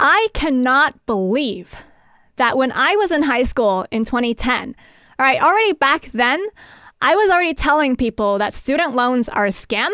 I cannot believe that when I was in high school in 2010, all right, already back then, I was already telling people that student loans are a scam.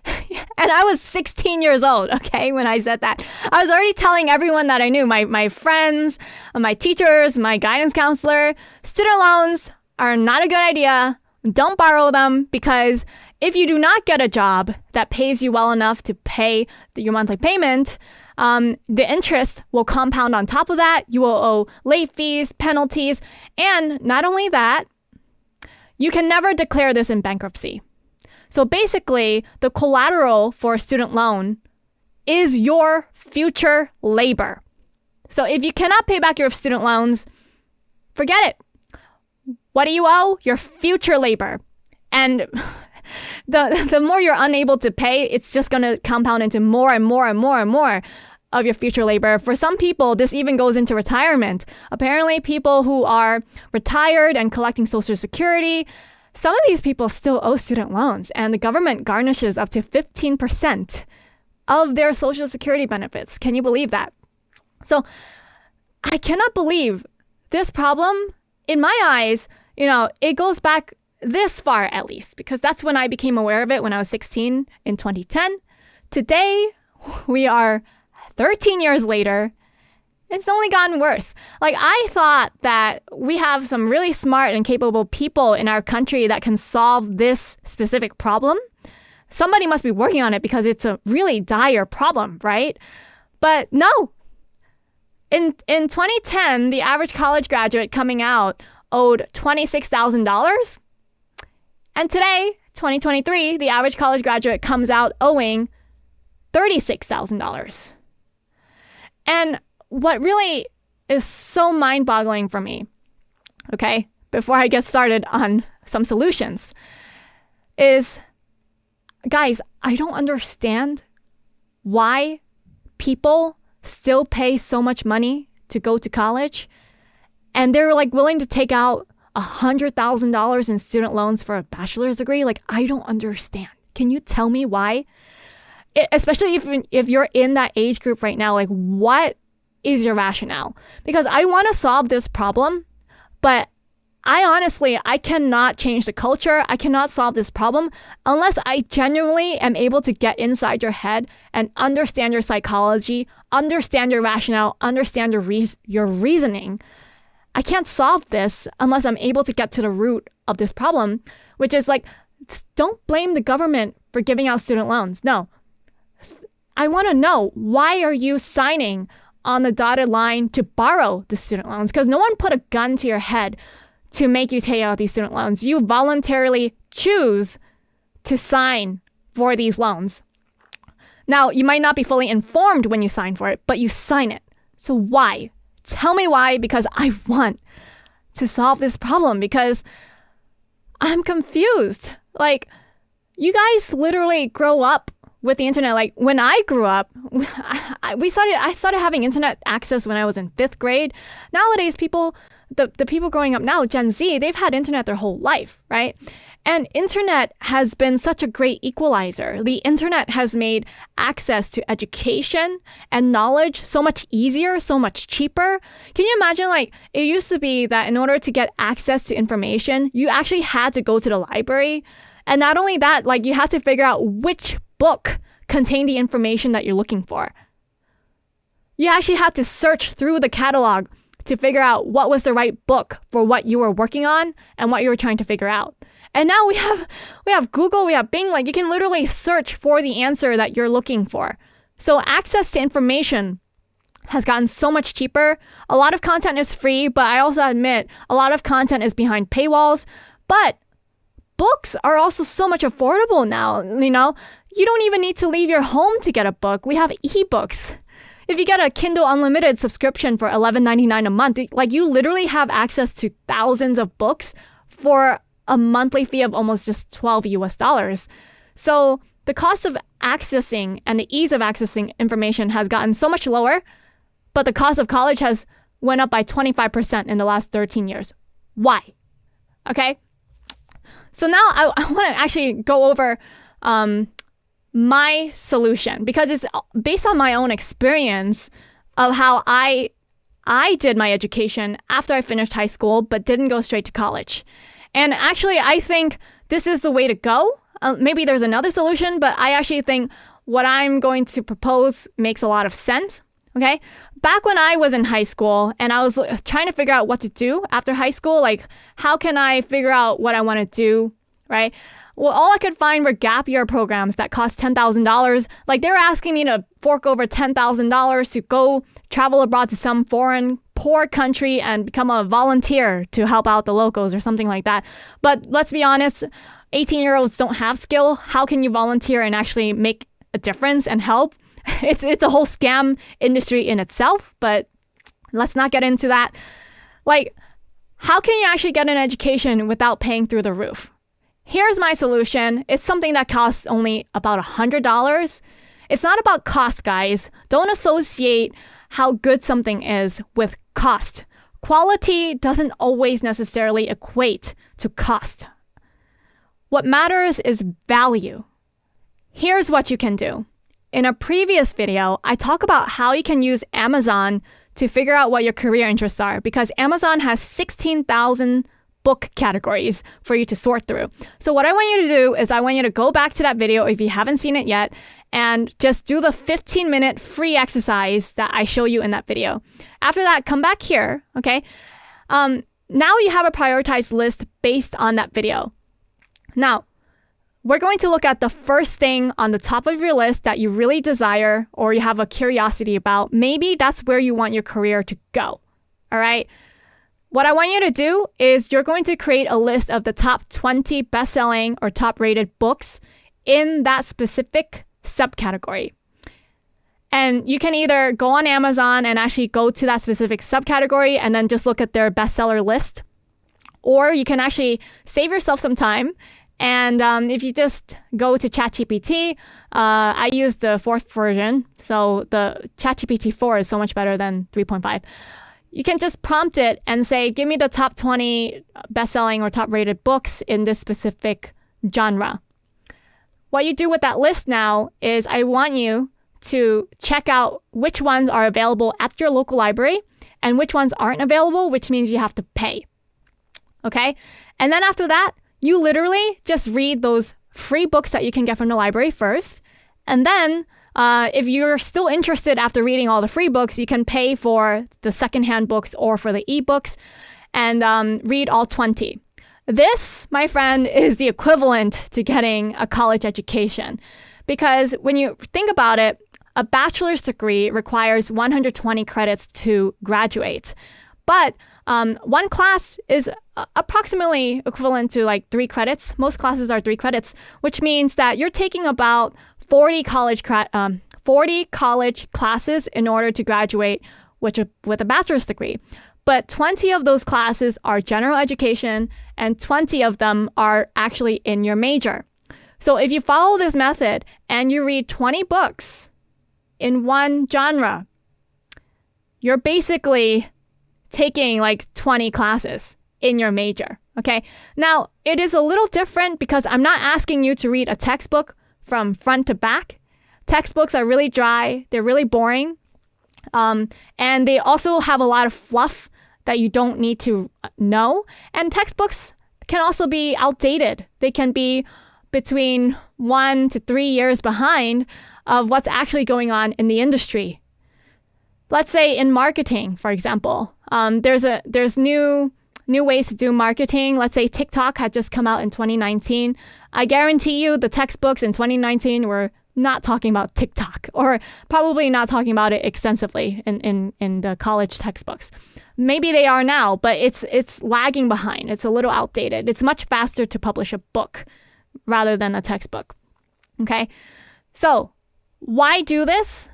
And I was 16 years old, okay, when I said that. I was already telling everyone that I knew, my friends, my teachers, my guidance counselor, student loans are not a good idea. Don't borrow them, because if you do not get a job that pays you well enough to pay your monthly payment, the interest will compound on top of that. You will owe late fees, penalties, and not only that, you can never declare this in bankruptcy. So basically, the collateral for a student loan is your future labor. So if you cannot pay back your student loans, forget it. What do you owe? Your future labor. And the more you're unable to pay, it's just going to compound into more and more and more and more of your future labor. For some people, this even goes into retirement. Apparently, people who are retired and collecting Social Security, some of these people still owe student loans, and the government garnishes up to 15% of their Social Security benefits. Can you believe that? So I cannot believe this problem, in my eyes, it goes back this far at least, because that's when I became aware of it when I was 16 in 2010. Today, we are 13 years later. It's only gotten worse. Like, I thought that we have some really smart and capable people in our country that can solve this specific problem. Somebody must be working on it because it's a really dire problem, right? But no. In 2010, the average college graduate coming out owed $26,000. And today, 2023, the average college graduate comes out owing $36,000. And what really is so mind-boggling for me, okay, before I get started on some solutions, is, guys, I don't understand why people still pay so much money to go to college, and they're like willing to take out $100,000 in student loans for a bachelor's degree. Like, I don't understand. Can you tell me why? Especially if you're in that age group right now, like, what is your rationale? Because I want to solve this problem, but I cannot change the culture. I cannot solve this problem unless I genuinely am able to get inside your head and understand your psychology, understand your rationale, understand your reasoning. I can't solve this unless I'm able to get to the root of this problem, which is like, don't blame the government for giving out student loans. No. I want to know, why are you signing on the dotted line to borrow the student loans? Because no one put a gun to your head to make you take out these student loans. You voluntarily choose to sign for these loans. Now, you might not be fully informed when you sign for it, but you sign it. So why? Tell me why, because I want to solve this problem, because I'm confused. Like, you guys literally grow up with the internet. Like, when I grew up, I started having internet access when I was in 5th grade. Nowadays, the people growing up now, Gen Z, they've had internet their whole life, right? And internet has been such a great equalizer. The internet has made access to education and knowledge so much easier, so much cheaper. Can you imagine, like, it used to be that in order to get access to information, you actually had to go to the library. And not only that, like, you had to figure out which book contained the information that you're looking for. You actually had to search through the catalog to figure out what was the right book for what you were working on and what you were trying to figure out. And now we have Google, we have Bing, like, you can literally search for the answer that you're looking for. So access to information has gotten so much cheaper. A lot of content is free, but I also admit a lot of content is behind paywalls. But books are also so much affordable now, You don't even need to leave your home to get a book. We have ebooks. If you get a Kindle Unlimited subscription for $11.99 a month, like, you literally have access to thousands of books for a monthly fee of almost just $12. So the cost of accessing and the ease of accessing information has gotten so much lower, but the cost of college has went up by 25% in the last 13 years. Why? Okay. So now I want to actually go over my solution, because it's based on my own experience of how I did my education after I finished high school, but didn't go straight to college. And actually, I think this is the way to go. Maybe there's another solution, but I actually think what I'm going to propose makes a lot of sense. Okay. Back when I was in high school and I was trying to figure out what to do after high school, like how can I figure out what I want to do, right? Well, all I could find were gap year programs that cost $10,000. Like they were asking me to fork over $10,000 to go travel abroad to some foreign poor country and become a volunteer to help out the locals or something like that. But let's be honest, 18-year-olds don't have skill. How can you volunteer and actually make a difference and help? It's a whole scam industry in itself, but let's not get into that. Like, how can you actually get an education without paying through the roof? Here's my solution. It's something that costs only about $100. It's not about cost, guys. Don't associate how good something is with cost. Quality doesn't always necessarily equate to cost. What matters is value. Here's what you can do. In a previous video, I talk about how you can use Amazon to figure out what your career interests are because Amazon has 16,000 book categories for you to sort through. So what I want you to do is I want you to go back to that video if you haven't seen it yet and just do the 15-minute free exercise that I show you in that video. After that, come back here, okay? Now you have a prioritized list based on that video. Now, we're going to look at the first thing on the top of your list that you really desire or you have a curiosity about. Maybe that's where you want your career to go. All right. What I want you to do is you're going to create a list of the top 20 best-selling or top-rated books in that specific subcategory. And you can either go on Amazon and actually go to that specific subcategory and then just look at their bestseller list. Or you can actually save yourself some time. And if you just go to ChatGPT, I use the 4th version. So the ChatGPT 4 is so much better than 3.5. You can just prompt it and say, give me the top 20 best-selling or top-rated books in this specific genre. What you do with that list now is I want you to check out which ones are available at your local library and which ones aren't available, which means you have to pay. Okay? And then after that, you literally just read those free books that you can get from the library first. And then if you're still interested after reading all the free books, you can pay for the secondhand books or for the ebooks and read all 20. This, my friend, is the equivalent to getting a college education. Because when you think about it, a bachelor's degree requires 120 credits to graduate. But one class is approximately equivalent to like 3 credits. Most classes are 3 credits, which means that you're taking about 40 college classes in order to graduate with a bachelor's degree. But 20 of those classes are general education and 20 of them are actually in your major. So if you follow this method and you read 20 books in one genre, you're basically taking like 20 classes in your major, okay? Now, it is a little different because I'm not asking you to read a textbook from front to back. Textbooks are really dry, they're really boring, and they also have a lot of fluff that you don't need to know. And textbooks can also be outdated. They can be between 1 to 3 years behind of what's actually going on in the industry. Let's say in marketing, for example, there's new ways to do marketing. Let's say TikTok had just come out in 2019. I guarantee you the textbooks in 2019 were not talking about TikTok or probably not talking about it extensively in the college textbooks. Maybe they are now, but it's lagging behind. It's a little outdated. It's much faster to publish a book rather than a textbook. Okay? So why do this?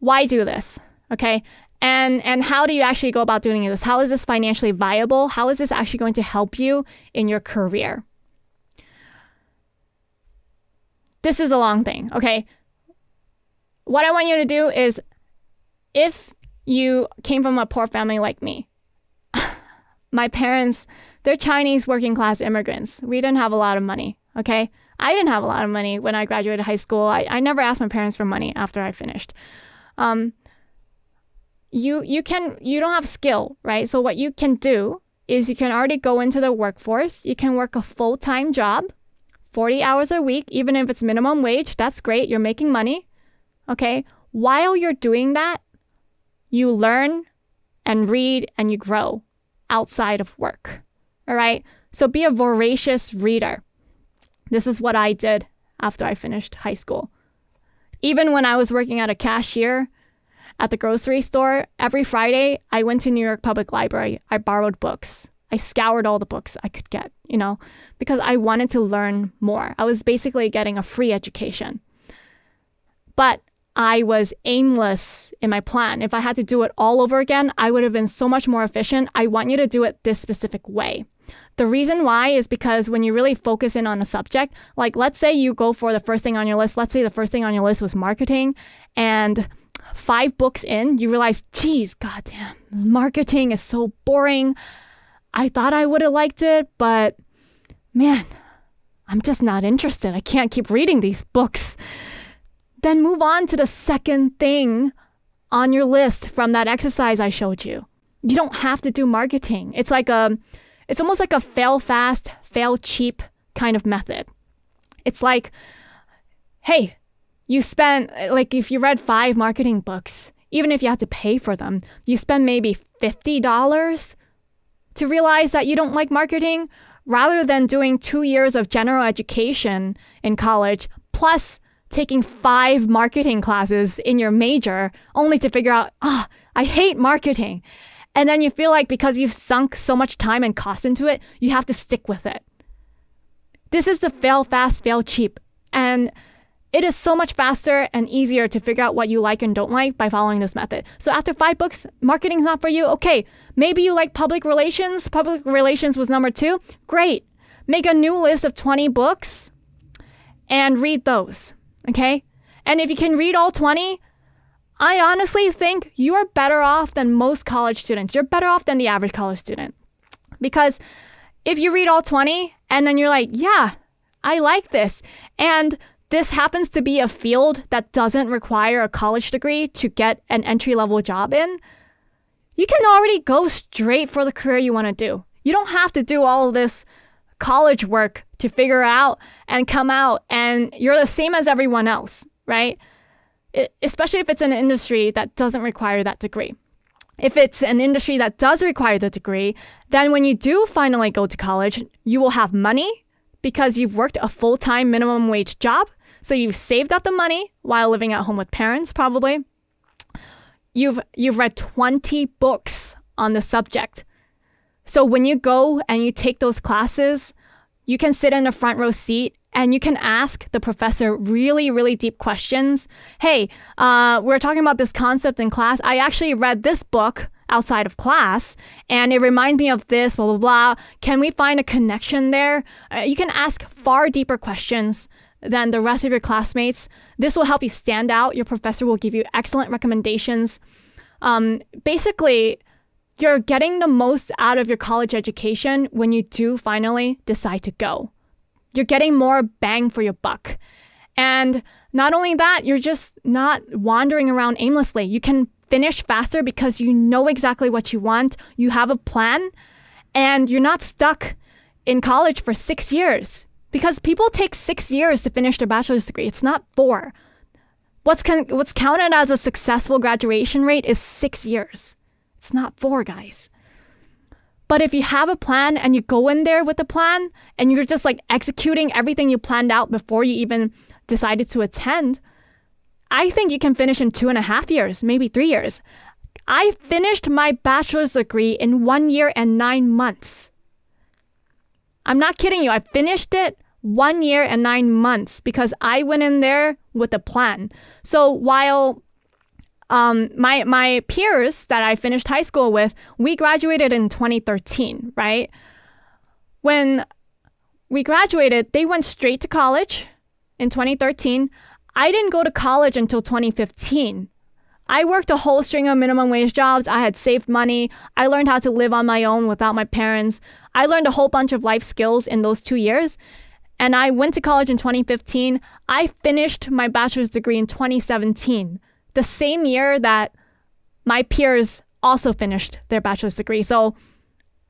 Why do this? Okay? And how do you actually go about doing this? How is this financially viable? How is this actually going to help you in your career? This is a long thing, okay? What I want you to do is, if you came from a poor family like me, my parents, they're Chinese working class immigrants. We didn't have a lot of money, okay? I didn't have a lot of money when I graduated high school. I never asked my parents for money after I finished. you don't have skill, right? So what you can do is you can already go into the workforce. You can work a full-time job, 40 hours a week, even if it's minimum wage. That's great. You're making money. Okay. While you're doing that, you learn and read and you grow outside of work. All right. So be a voracious reader. This is what I did after I finished high school. Even when I was working at a cashier at the grocery store, every Friday, I went to New York Public Library. I borrowed books. I scoured all the books I could get, because I wanted to learn more. I was basically getting a free education. But I was aimless in my plan. If I had to do it all over again, I would have been so much more efficient. I want you to do it this specific way. The reason why is because when you really focus in on a subject, like let's say you go for the first thing on your list. Let's say the first thing on your list was marketing, and 5 books in, you realize, geez, goddamn, marketing is so boring. I thought I would have liked it, but man, I'm just not interested. I can't keep reading these books. Then move on to the second thing on your list from that exercise I showed you. You don't have to do marketing. It's almost like a fail fast, fail cheap kind of method. It's like, hey, you spend, like if you read 5 marketing books, even if you have to pay for them, you spend maybe $50 to realize that you don't like marketing, rather than doing 2 years of general education in college, plus taking 5 marketing classes in your major, only to figure out, I hate marketing. And then you feel like because you've sunk so much time and cost into it, you have to stick with it. This is the fail fast, fail cheap. And it is so much faster and easier to figure out what you like and don't like by following this method. So after 5 books, marketing's not for you. Okay, maybe you like public relations. Public relations was number 2. Great. Make a new list of 20 books and read those. Okay? And if you can read all 20, I honestly think you are better off than most college students. You're better off than the average college student. Because if you read all 20 and then you're like, yeah, I like this, and this happens to be a field that doesn't require a college degree to get an entry-level job in, you can already go straight for the career you want to do. You don't have to do all of this college work to figure out and come out and you're the same as everyone else, right? Especially if it's an industry that doesn't require that degree. If it's an industry that does require the degree, then when you do finally go to college, you will have money because you've worked a full-time minimum wage job. So you've saved up the money while living at home with parents, probably. You've read 20 books on the subject. So when you go and you take those classes, you can sit in the front row seat and you can ask the professor really, really deep questions. Hey, we're talking about this concept in class. I actually read this book outside of class, and it reminds me of this, blah, blah, blah. Can we find a connection there? You can ask far deeper questions than the rest of your classmates. This will help you stand out. Your professor will give you excellent recommendations. Basically, you're getting the most out of your college education when you do finally decide to go. You're getting more bang for your buck. And not only that, you're just not wandering around aimlessly. You can finish faster because you know exactly what you want. You have a plan, and you're not stuck in college for 6 years. Because people take 6 years to finish their bachelor's degree. It's not 4. What's counted as a successful graduation rate is 6 years. It's not 4, guys. But if you have a plan and you go in there with a plan and you're just like executing everything you planned out before you even decided to attend, I think you can finish in 2.5 years, maybe 3 years. I finished my bachelor's degree in 1 year and 9 months. I'm not kidding you. I finished it 1 year and 9 months because I went in there with a plan. So while my peers that I finished high school with, we graduated in 2013, right? When we graduated, they went straight to college in 2013. I didn't go to college until 2015. I worked a whole string of minimum wage jobs. I had saved money. I learned how to live on my own without my parents. I learned a whole bunch of life skills in those 2 years. And I went to college in 2015. I finished my bachelor's degree in 2017, the same year that my peers also finished their bachelor's degree. So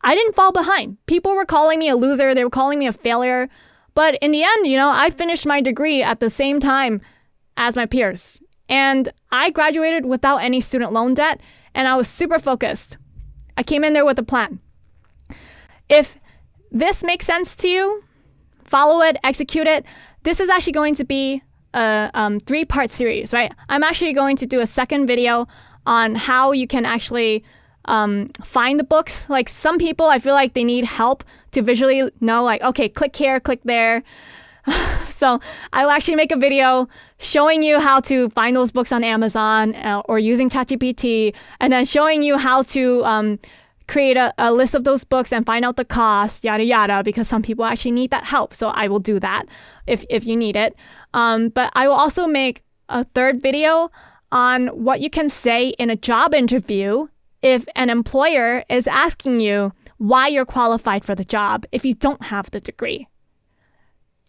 I didn't fall behind. People were calling me a loser. They were calling me a failure. But in the end, I finished my degree at the same time as my peers. And I graduated without any student loan debt. And I was super focused. I came in there with a plan. If this makes sense to you, follow it, execute it. This is actually going to be a 3-part series, right? I'm actually going to do a second video on how you can actually find the books. Like some people, I feel like they need help to visually know, like, okay, click here, click there. So I'll actually make a video showing you how to find those books on Amazon or using ChatGPT, and then showing you how to create a list of those books and find out the cost, yada, yada, because some people actually need that help. So I will do that if you need it. But I will also make a third video on what you can say in a job interview if an employer is asking you why you're qualified for the job if you don't have the degree.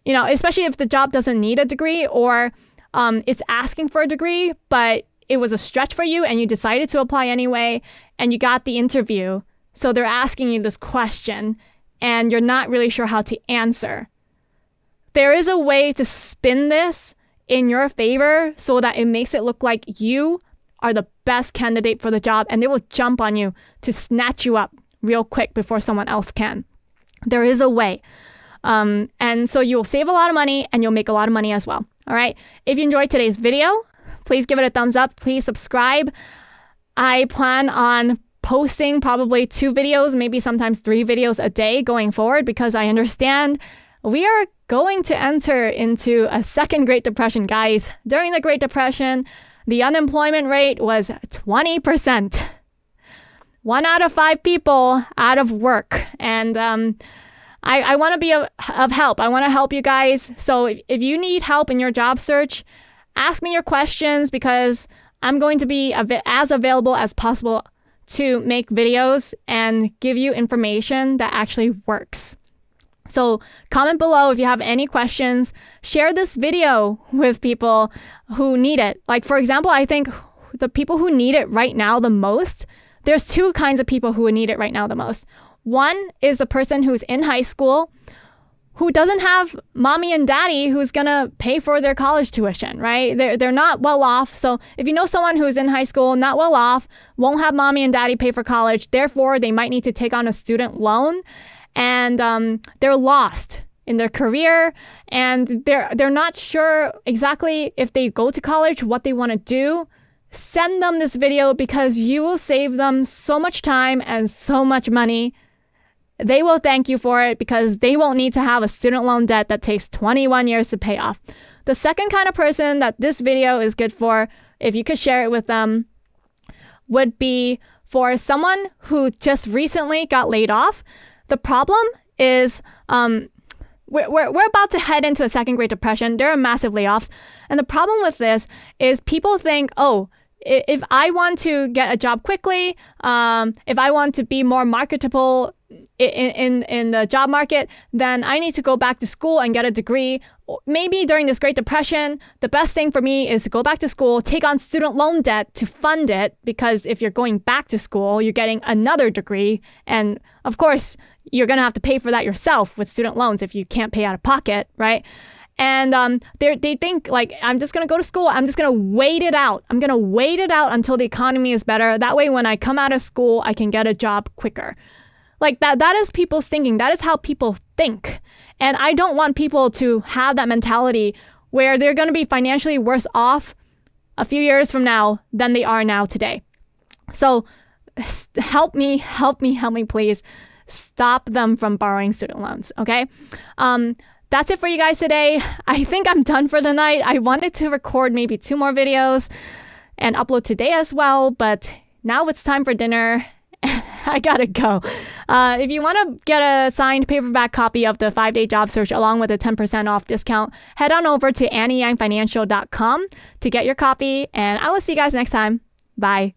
Especially if the job doesn't need a degree, or it's asking for a degree, but it was a stretch for you and you decided to apply anyway and you got the interview. So they're asking you this question and you're not really sure how to answer. There is a way to spin this in your favor so that it makes it look like you are the best candidate for the job, and they will jump on you to snatch you up real quick before someone else can. There is a way. And so you'll save a lot of money and you'll make a lot of money as well. All right. If you enjoyed today's video, please give it a thumbs up. Please subscribe. I plan on posting probably 2 videos, maybe sometimes 3 videos a day going forward, because I understand we are going to enter into a second Great Depression, guys. During the Great Depression, the unemployment rate was 20%. 1 out of 5 people out of work. And I want to be of help. I want to help you guys. So if you need help in your job search, ask me your questions, because I'm going to be as available as possible to make videos and give you information that actually works. So comment below if you have any questions. Share this video with people who need it. Like, for example, I think the people who need it right now the most, there's 2 kinds of people who would need it right now the most. One is the person who's in high school who doesn't have mommy and daddy who's going to pay for their college tuition, right? They're not well off. So if you know someone who's in high school, not well off, won't have mommy and daddy pay for college, therefore they might need to take on a student loan, and they're lost in their career, and they're not sure exactly if they go to college, what they want to do. Send them this video, because you will save them so much time and so much money. They will thank you for it, because they won't need to have a student loan debt that takes 21 years to pay off. The second kind of person that this video is good for, if you could share it with them, would be for someone who just recently got laid off. The problem is we're about to head into a second Great Depression. There are massive layoffs. And the problem with this is people think, oh, if I want to get a job quickly, if I want to be more marketable in the job market, then I need to go back to school and get a degree. Maybe during this Great Depression, the best thing for me is to go back to school, take on student loan debt to fund it, because if you're going back to school, you're getting another degree. And of course, you're going to have to pay for that yourself with student loans if you can't pay out of pocket, right? And they think, like, I'm just going to go to school. I'm just going to wait it out. I'm going to wait it out until the economy is better. That way, when I come out of school, I can get a job quicker. Like that is people's thinking. That is how people think. And I don't want people to have that mentality where they're going to be financially worse off a few years from now than they are now today. So help me, please. Stop them from borrowing student loans, okay? That's it for you guys today. I think I'm done for the night. I wanted to record maybe 2 more videos and upload today as well, but now it's time for dinner. I gotta go. If you want to get a signed paperback copy of the 5-Day Job Search along with a 10% off discount, head on over to AnnieYangFinancial.com to get your copy, and I will see you guys next time. Bye.